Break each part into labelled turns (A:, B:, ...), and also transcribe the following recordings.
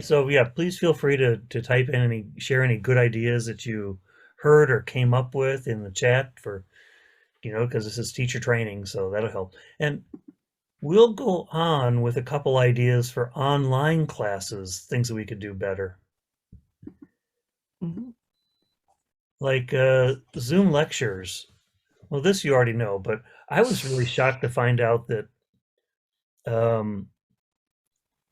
A: So yeah, please feel free to type in share any good ideas that you heard or came up with in the chat for, because this is teacher training, so that'll help. And we'll go on with a couple ideas for online classes, things that we could do better.
B: Mm-hmm.
A: Like Zoom lectures. Well, this you already know, but I was really shocked to find out that um,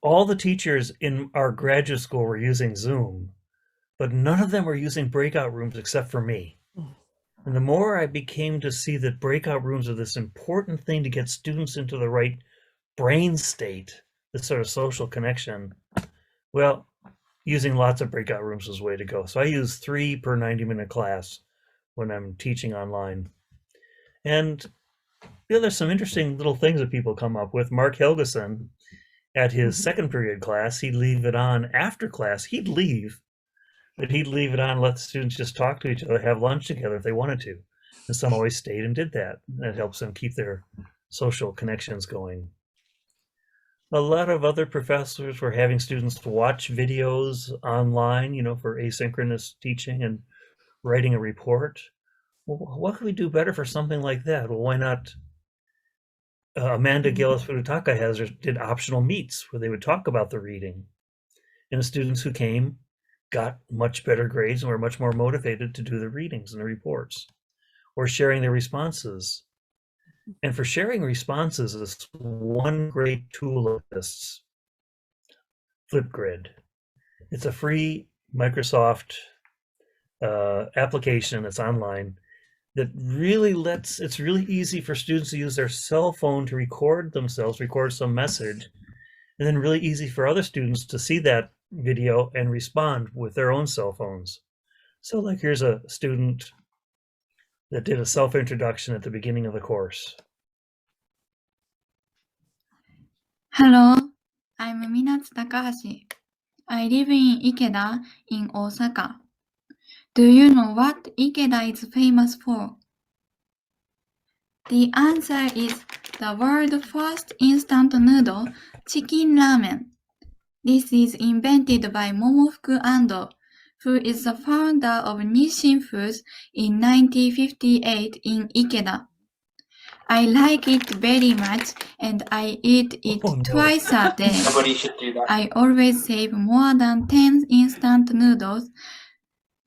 A: all the teachers in our graduate school were using Zoom, but none of them were using breakout rooms except for me. And the more I became to see that breakout rooms are this important thing to get students into the right brain state, this sort of social connection, well, using lots of breakout rooms was the way to go. So I use 3 per 90-minute class when I'm teaching online. And there's some interesting little things that people come up with. Mark Helgeson, at his second period class, he'd leave it on after class. He'd leave, but he'd leave it on and let the students just talk to each other, have lunch together if they wanted to. And some always stayed and did that. That helps them keep their social connections going. A lot of other professors were having students watch videos online, for asynchronous teaching and writing a report. Well, what could we do better for something like that? Well, why not? Amanda Gillis-Furutaka did optional meets where they would talk about the reading. And the students who came got much better grades and were much more motivated to do the readings and the reports, or sharing their responses. And for sharing responses, is one great tool of this, Flipgrid. It's a free Microsoft application that's online that really it's really easy for students to use their cell phone to record themselves, record some message, and then really easy for other students to see that video and respond with their own cell phones. So like here's a student that did a self-introduction at the beginning of the course.
C: Hello, I'm Minatsu Takahashi. I live in Ikeda in Osaka. Do you know what Ikeda is famous for? The answer is the world's first instant noodle, chicken ramen. This is invented by Momofuku Ando, who is the founder of Nissin Foods in 1958 in Ikeda. I like it very much and I eat it twice a day.
D: Everybody should do that.
C: I always save more than 10 instant noodles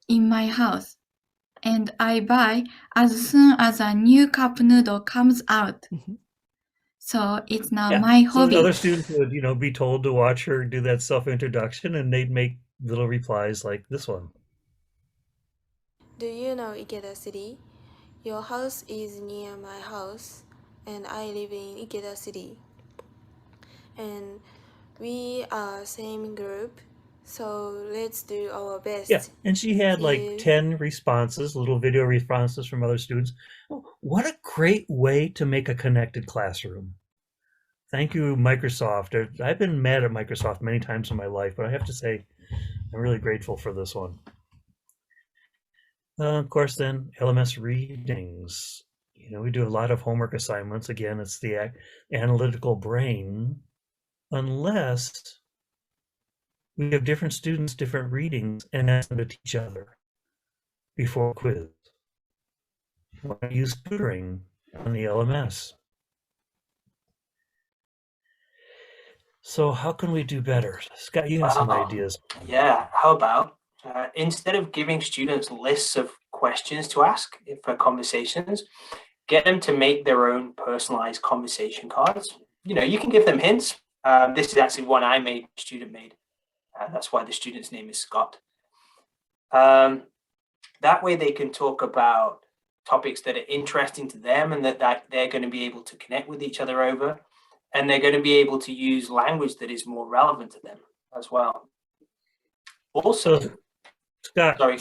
C: in my house. And I buy as soon as a new cup noodle comes out. So it's now my hobby.
A: So other students would, be told to watch her do that self-introduction, and they'd make little replies like this one.
E: Do you know Ikeda City? Your house is near my house, and I live in Ikeda City. And we are same group, so let's do our best.
A: Yeah, and she had like 10 responses, little video responses from other students. Oh, what a great way to make a connected classroom. Thank you, Microsoft. I've been mad at Microsoft many times in my life, but I have to say, I'm really grateful for this one. Of course, then LMS readings. We do a lot of homework assignments. Again, it's the analytical brain, unless we have different students, different readings, and ask them to teach each other before quiz. Why not use tutoring on the LMS? So how can we do better? Scott, you have some ideas.
D: Yeah, how about instead of giving students lists of questions to ask for conversations, get them to make their own personalized conversation cards. You can give them hints. This is actually one I made, student made. That's why the student's name is Scott. That way they can talk about topics that are interesting to them and that they're going to be able to connect with each other over. And they're going to be able to use language that is more relevant to them as well. Also,
A: Scott, I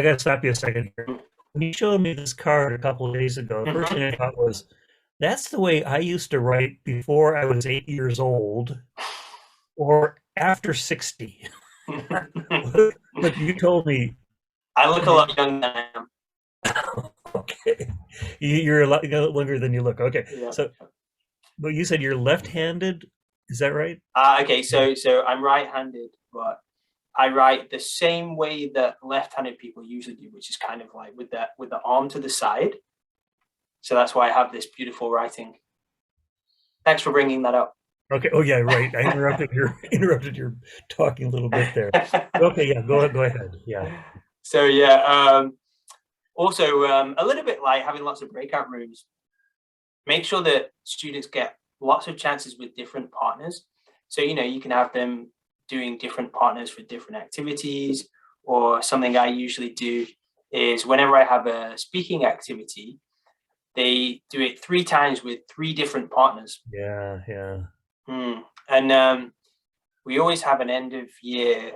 A: got to stop you a second here. When you showed me this card a couple of days ago, the first thing I thought was, that's the way I used to write before I was 8 years old or after 60. But you told me.
D: I look a lot younger than I am.
A: Okay. You're a lot younger than you look. Okay.
D: Yeah.
A: So, but you said you're left-handed Is that right?
D: Okay, so I'm right-handed, but I write the same way that left-handed people usually do, which is kind of like with the arm to the side. So that's why I have this beautiful writing. Thanks for bringing that up.
A: Okay. Oh yeah, right. I interrupted your talking a little bit there. Okay, yeah, go ahead. Yeah.
D: So yeah, also a little bit like having lots of breakout rooms. Make sure that students get lots of chances with different partners. So, you can have them doing different partners for different activities, or something I usually do is whenever I have a speaking activity, they do it 3 times with 3 different partners.
A: Yeah, yeah.
D: And we always have an end of year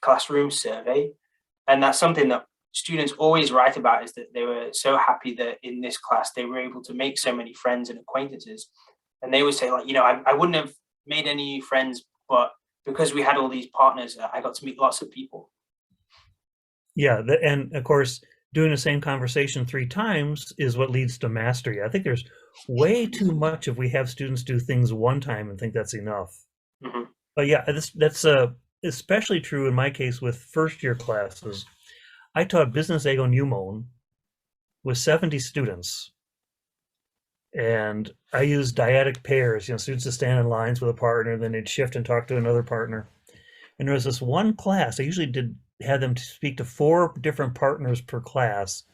D: classroom survey. And that's something that students always write about, is that they were so happy that in this class they were able to make so many friends and acquaintances. And they always say, like, I wouldn't have made any friends, but because we had all these partners, I got to meet lots of people.
A: Yeah, and of course, doing the same conversation 3 times is what leads to mastery. I think there's way too much if we have students do things 1 time and think that's enough. But yeah, that's especially true in my case with first-year classes. I taught business ego pneumon with 70 students, and I used dyadic pairs. Students to stand in lines with a partner, then they'd shift and talk to another partner. And there was this one class I usually had them to speak to 4 different partners per class,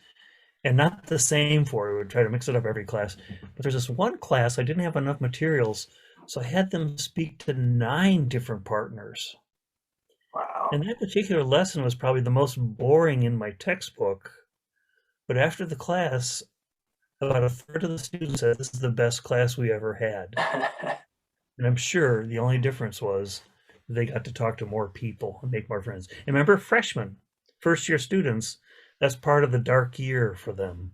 A: and not the same 4. We would try to mix it up every class. But there's this one class I didn't have enough materials, so I had them speak to 9 different partners.
D: Wow.
A: And that particular lesson was probably the most boring in my textbook. But after the class, about a third of the students said this is the best class we ever had. And I'm sure the only difference was they got to talk to more people and make more friends. And remember, freshmen, first-year students, that's part of the dark year for them.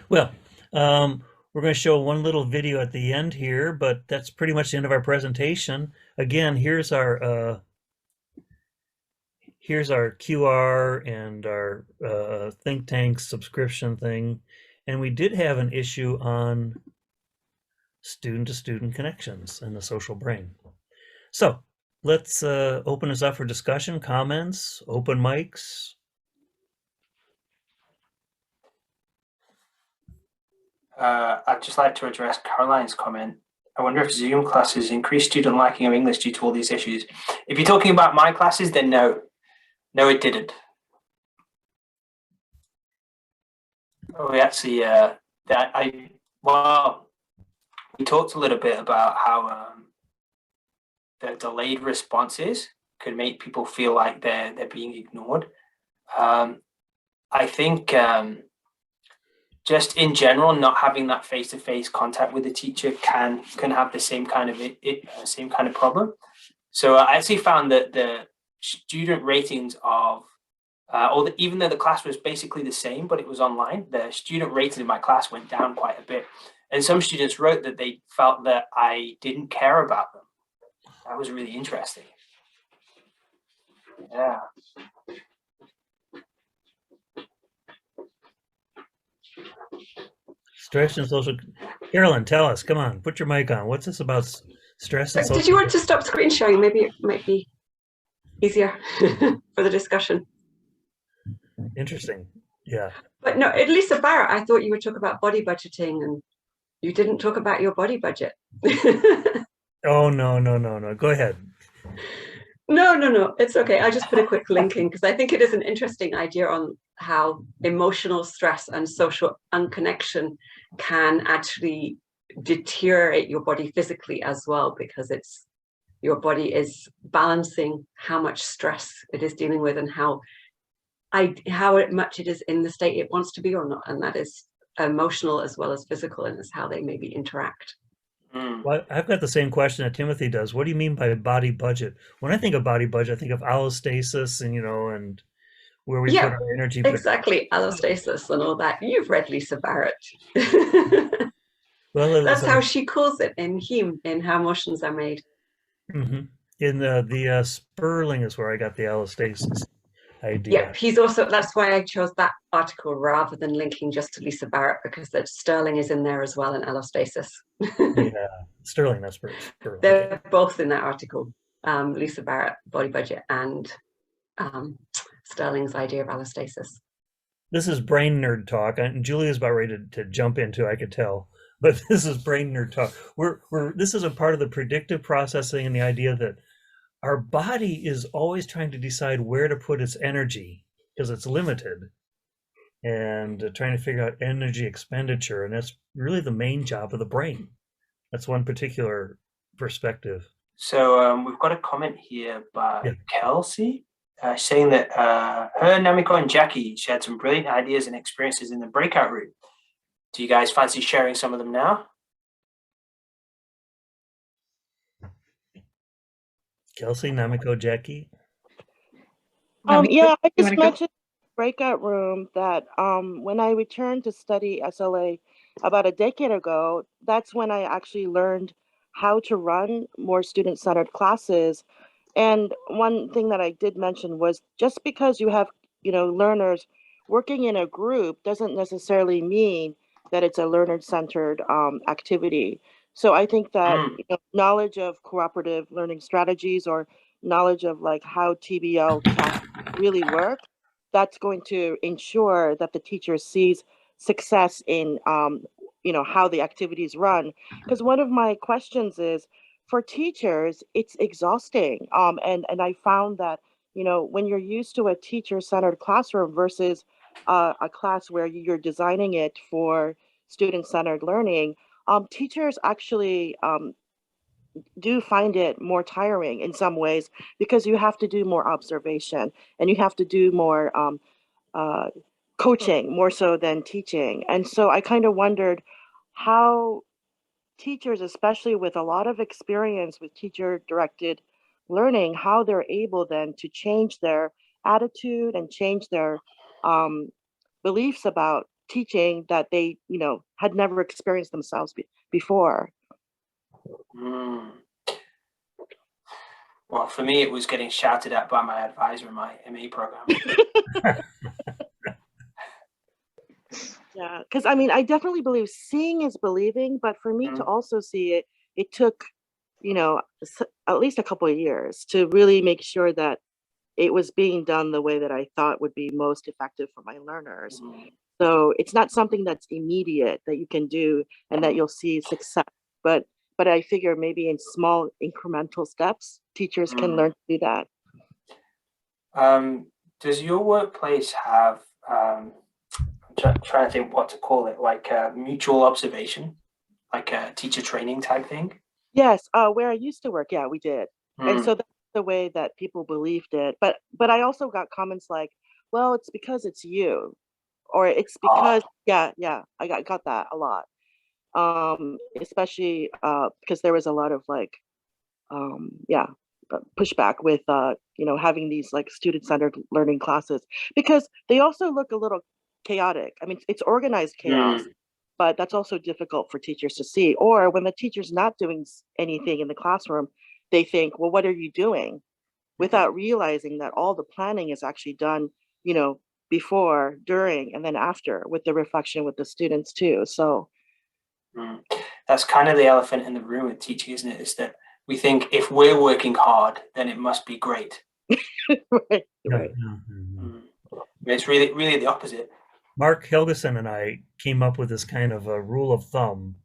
A: Well, we're going to show one little video at the end here, but that's pretty much the end of our presentation. Again, here's our QR and our think tank subscription thing. And we did have an issue on student-to-student connections and the social brain. So let's open this up for discussion, comments, open mics.
D: I'd just like to address Caroline's comment. I wonder if Zoom classes increase student liking of English due to all these issues. If you're talking about my classes, then no, it didn't. We actually, we talked a little bit about how the delayed responses could make people feel like they're being ignored. I think just in general, not having that face-to-face contact with the teacher can have the same kind of problem. So I actually found that the student ratings of, even though the class was basically the same, but it was online, the student ratings in my class went down quite a bit. And some students wrote that they felt that I didn't care about them. That was really interesting. Yeah.
A: Stress and social. Carolyn, tell us. Come on, put your mic on. What's this about stress and social?
B: Did you want to stop screen sharing? Maybe it might be easier for the discussion.
A: Interesting. Yeah.
B: But no, at Lisa Barrett, I thought you would talk about body budgeting, and you didn't talk about your body budget.
A: Oh, no. Go ahead.
B: No. It's okay. I just put a quick link in because I think it is an interesting idea on how emotional stress and social unconnection can actually deteriorate your body physically as well, because your body is balancing how much stress it is dealing with and how much it is in the state it wants to be or not. And that is emotional as well as physical, and is how they maybe interact.
A: Well, I've got the same question that Timothy does. What do you mean by body budget? When I think of body budget, I think of allostasis and where we put our energy.
B: Exactly, allostasis and all that. You've read Lisa Barrett.
A: Well,
B: that's how she calls it in Hume, in How Emotions Are Made.
A: In the Sperling is where I got the allostasis. idea.
B: he's also, that's why I chose that article rather than linking just to Lisa Barrett, because that Sterling is in there as well in allostasis.
A: Yeah, Sterling, that's for sure.
B: They're
A: Okay.
B: both in that article. Lisa Barrett, body budget, and Sterling's idea of allostasis.
A: This is brain nerd talk, and Julia's about ready to jump into, I could tell. But this is brain nerd talk. This is a part of the predictive processing and the idea that our body is always trying to decide where to put its energy because it's limited, and trying to figure out energy expenditure, and that's really the main job of the brain. That's one particular perspective.
D: So we've got a comment here by
A: Yeah.
D: Kelsey saying that her, Namiko, and Jackie shared some brilliant ideas and experiences in the breakout room. Do you guys fancy sharing some of them now?
A: Kelsey, Namiko, Jackie.
F: Yeah, I just mentioned breakout room that when I returned to study SLA about a decade ago, that's when I actually learned how to run more student-centered classes. And one thing that I did mention was just because you have, learners working in a group doesn't necessarily mean that it's a learner-centered activity. So I think that knowledge of cooperative learning strategies or knowledge of like how TBL can really work, that's going to ensure that the teacher sees success in how the activities run. Because one of my questions is, for teachers, it's exhausting. And I found that, when you're used to a teacher-centered classroom versus a class where you're designing it for student-centered learning, teachers actually do find it more tiring in some ways because you have to do more observation and you have to do more coaching more so than teaching. And so I kind of wondered how teachers, especially with a lot of experience with teacher-directed learning, how they're able then to change their attitude and change their beliefs about teaching that they, had never experienced themselves before.
D: Well, for me, it was getting shouted at by my advisor in my MA program.
F: Yeah, because I definitely believe seeing is believing, but for me to also see it, it took, at least a couple of years to really make sure that it was being done the way that I thought would be most effective for my learners. So it's not something that's immediate that you can do and that you'll see success, but I figure maybe in small incremental steps, teachers can learn to do that.
D: Does your workplace have, I'm trying to think what to call it, like mutual observation, like a teacher training type thing?
F: Yes, where I used to work, yeah, we did. And so that's the way that people believed it. But I also got comments like, well, it's because it's you, or it's because, I got that a lot. Especially because there was a lot of pushback with having these like student-centered learning classes, because they also look a little chaotic. It's organized chaos, but that's also difficult for teachers to see. Or when the teacher's not doing anything in the classroom, they think, well, what are you doing? Without realizing that all the planning is actually done, before, during, and then after, with the reflection with the students too. So
D: that's kind of the elephant in the room with teaching, isn't it? Is that we think if we're working hard, then it must be great.
F: Right.
D: It's really, really the opposite.
A: Mark Helgeson and I came up with this kind of a rule of thumb.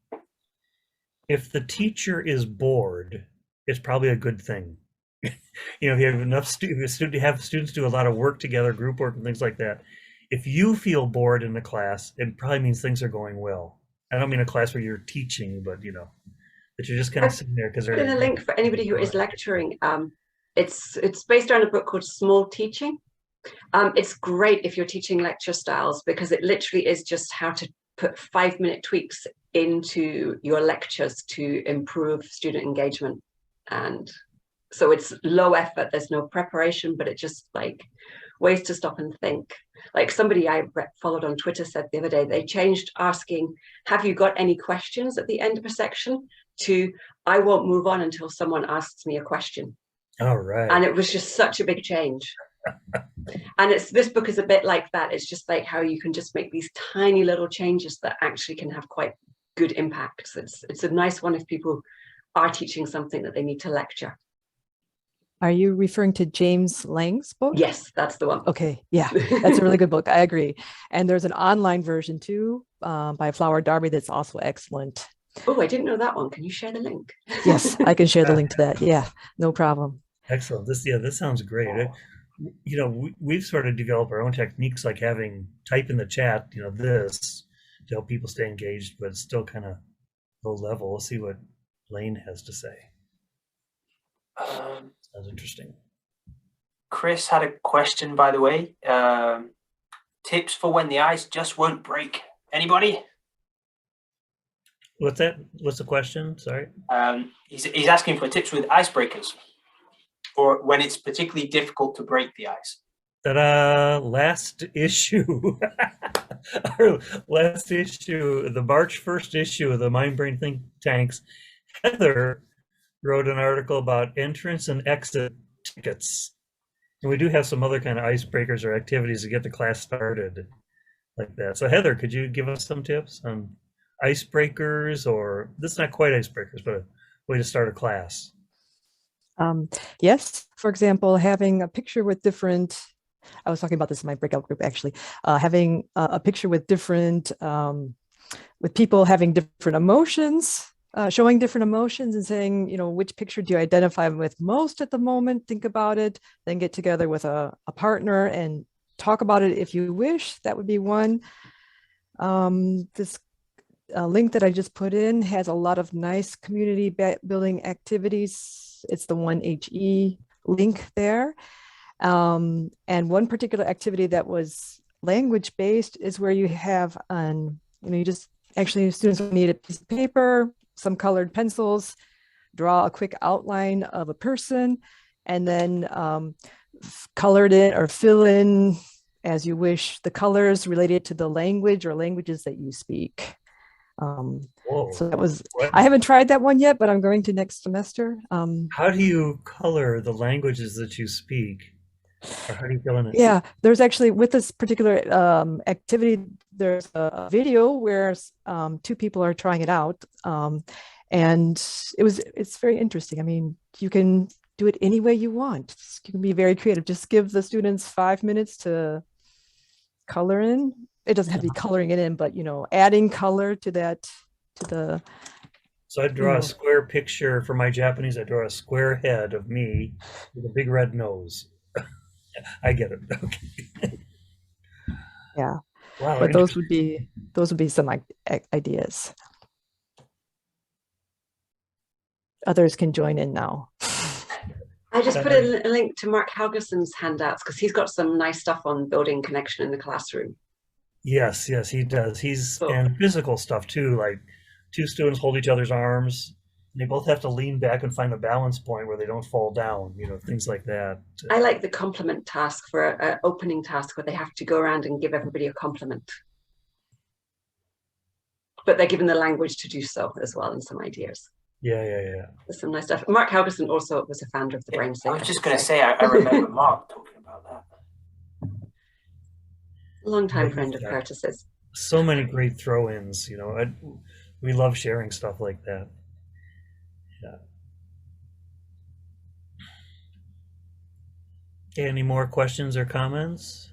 A: If the teacher is bored, it's probably a good thing. If you have enough students do a lot of work together, group work and things like that. If you feel bored in the class, it probably means things are going well. I don't mean a class where you're teaching, but that you're just kind of sitting there because they're
B: in a link for anybody who is lecturing. It's based on a book called Small Teaching. It's great if you're teaching lecture styles, because it literally is just how to put 5-minute tweaks into your lectures to improve student engagement. And so it's low effort, there's no preparation, but it just like ways to stop and think. Like somebody I followed on Twitter said the other day, they changed asking, have you got any questions at the end of a section, to I won't move on until someone asks me a question.
A: All right.
B: And it was just such a big change. And this book is a bit like that. It's just like how you can just make these tiny little changes that actually can have quite good impacts. It's a nice one if people are teaching something that they need to lecture.
G: Are you referring to James Lang's book?
B: Yes, that's the one.
G: Okay, yeah, that's a really good book. I agree. And there's an online version too by Flower Darby that's also excellent.
B: Oh, I didn't know that one. Can you share the link?
G: Yes, I can share the link to that. Yeah, no problem.
A: Excellent. This sounds great. You know, we've sort of developed our own techniques, like having type in the chat, you know, this to help people stay engaged, but it's still kind of low level. We'll see what Lane has to say. Sounds interesting.
D: Chris had a question, by the way. Tips for when the ice just won't break. Anybody?
A: What's that? What's the question? Sorry.
D: He's asking for tips with icebreakers, or when it's particularly difficult to break the ice.
A: Ta-da! Last issue. Our last issue, the March 1st issue of the Mind Brain Think Tanks, Heather wrote an article about entrance and exit tickets. And we do have some other kind of icebreakers or activities to get the class started like that. So Heather, could you give us some tips on icebreakers, or this is not quite icebreakers, but a way to start a class?
G: Yes, for example, having a picture with different, I was talking about this in my breakout group actually, having a picture with different, with people having different emotions, showing different emotions and saying, you know, which picture do you identify with most at the moment? Think about it, then get together with a partner and talk about it if you wish. That would be one. This link that I just put in has a lot of nice community building activities. It's the 1HE link there. And one particular activity that was language based is where you have you just actually, students will need a piece of paper, some colored pencils, draw a quick outline of a person, and then color it in or fill in as you wish the colors related to the language or languages that you speak. So that was, I haven't tried that one yet, but I'm going to next semester.
A: How do you color the languages that you speak? Or how do you fill in it?
G: Yeah, there's actually, with this particular activity, there's a video where two people are trying it out. And it's very interesting. I mean, you can do it any way you want. You can be very creative. Just give the students 5 minutes to color in. It doesn't have to be coloring it in, but, you know, adding color to that, to the.
A: So I draw a square picture for my Japanese. I draw a square head of me with a big red nose. I get it. Okay.
G: Yeah.
A: Wow.
G: But those would be some ideas. Others can join in now.
B: I just put a link to Mark Helgeson's handouts because he's got some nice stuff on building connection in the classroom.
A: Yes, he does. And physical stuff too, like two students hold each other's arms. They both have to lean back and find a balance point where they don't fall down, you know, things like that.
B: I like the compliment task for an opening task where they have to go around and give everybody a compliment. But they're given the language to do so as well, and some ideas.
A: Yeah.
B: There's some nice stuff. Mark Helgeson also was a founder of the Brain Safe.
D: I was just going to say, I remember Mark talking about that.
B: Long-time friend of Curtis's.
A: So many great throw-ins, you know. We love sharing stuff like that. Yeah. Any more questions or comments?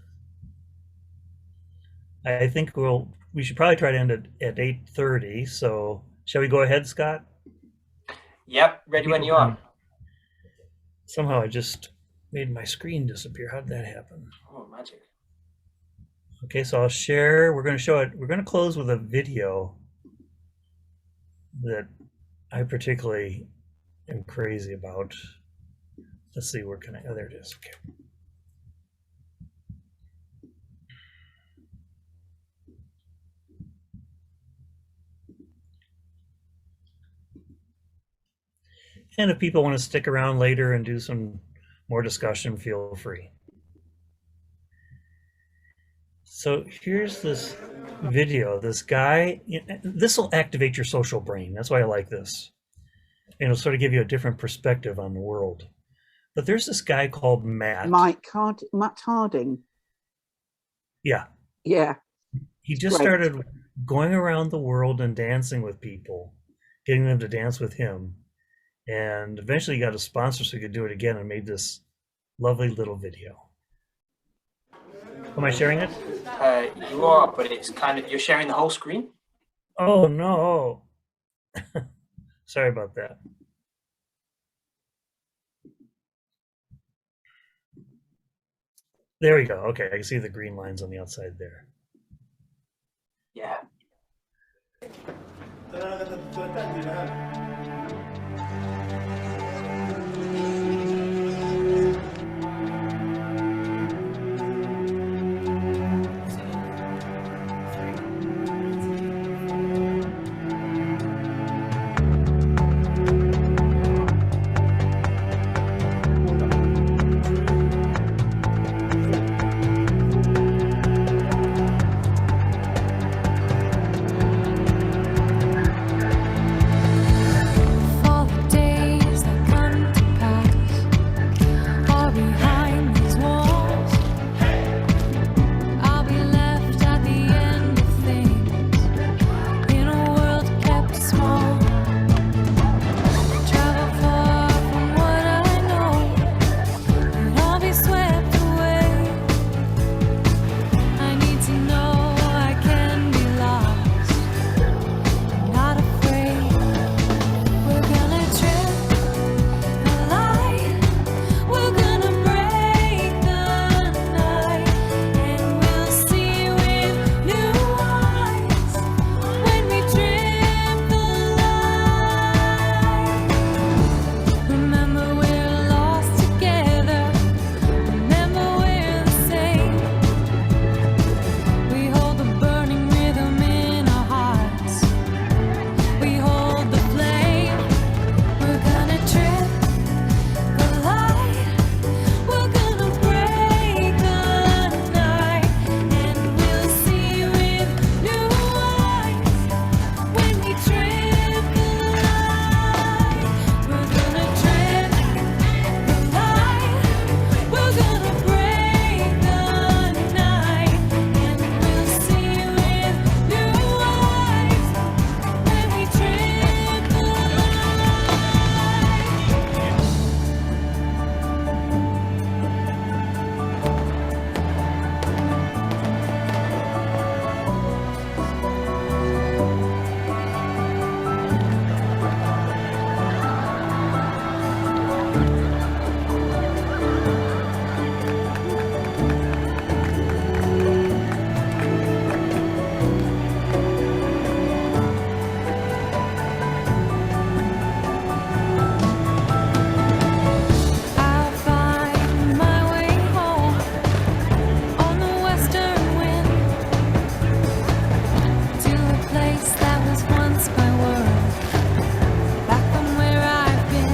A: I think we should probably try to end at 8:30. So shall we go ahead, Scott?
D: Yep, ready when you are.
A: Somehow I just made my screen disappear. How did that happen?
D: Oh, magic.
A: Okay, so I'll share. We're going to show it. We're going to close with a video that I particularly am crazy about. Let's see, where can I? Oh, there it is. Okay. And if people want to stick around later and do some more discussion, feel free. So here's this video. This guy, this will activate your social brain. That's why I like this. And it'll sort of give you a different perspective on the world. But there's this guy called Matt.
H: Matt Harding.
A: Yeah.
H: Yeah.
A: He just
H: Right.
A: started going around the world and dancing with people, getting them to dance with him. And eventually he got a sponsor so he could do it again and made this lovely little video. Am I sharing it?
D: You are, but it's kind of, you're sharing the whole screen?
A: Oh, no. Sorry about that. There we go. Okay, I can see the green lines on the outside there.
D: Yeah.
I: For the days that come to pass are behind these walls. I'll be left at the end of things in a world kept small. Travel far from what I know, and I'll be swept away. I need to know I can be lost, not afraid. We're gonna trip the light, we're gonna break the night, and we'll see with new eyes when we trip the light. Remember we're lost together, remember we're the same. We hold the burning rhythm in our hearts, we hold the flame. We're gonna trip the light, we're gonna break the night, and we'll see with new eyes when we trip the light. We're gonna trip the light, we're gonna break the night, and we'll see with new eyes when we trip the I'll find my way home on the western wind, to a place that was once my world, back from where I've been.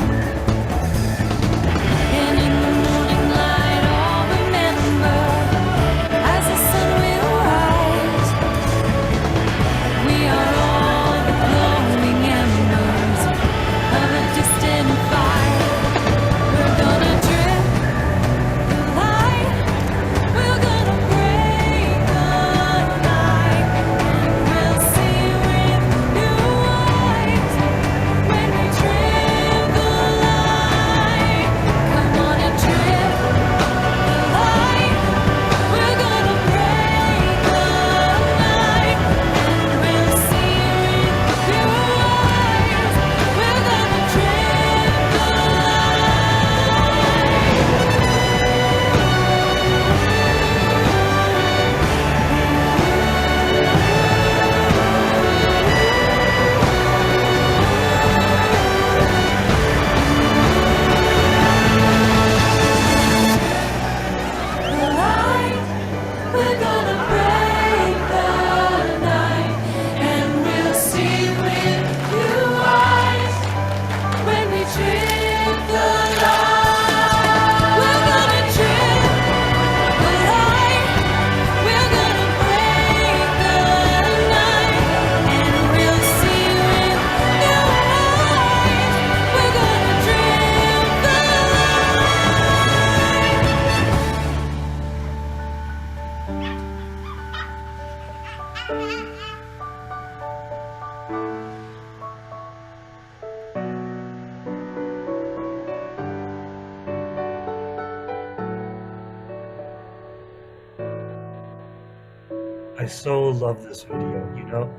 A: I so love this video. You know,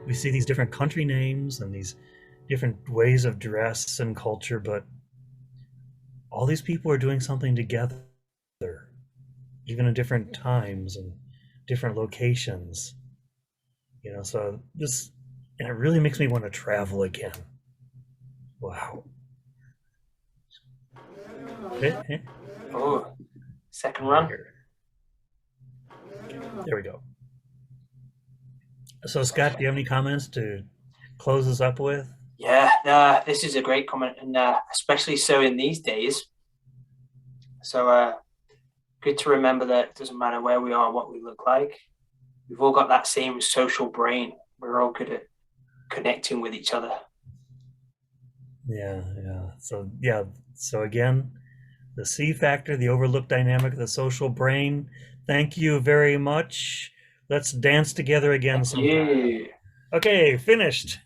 A: we see these different country names and these different ways of dress and culture, but all these people are doing something together, even in different times and different locations. You know, so this, and it really makes me want to travel again. Wow.
D: Oh, second run.
A: Here. There we go. So Scott, do you have any comments to close us up with?
D: Yeah, this is a great comment, and especially so in these days. So good to remember that it doesn't matter where we are, what we look like. We've all got that same social brain. We're all good at connecting with each other.
A: Yeah. So again, the C factor, the overlooked dynamic of the social brain. Thank you very much. Let's dance together again sometime.
D: Yeah.
A: Okay, finished.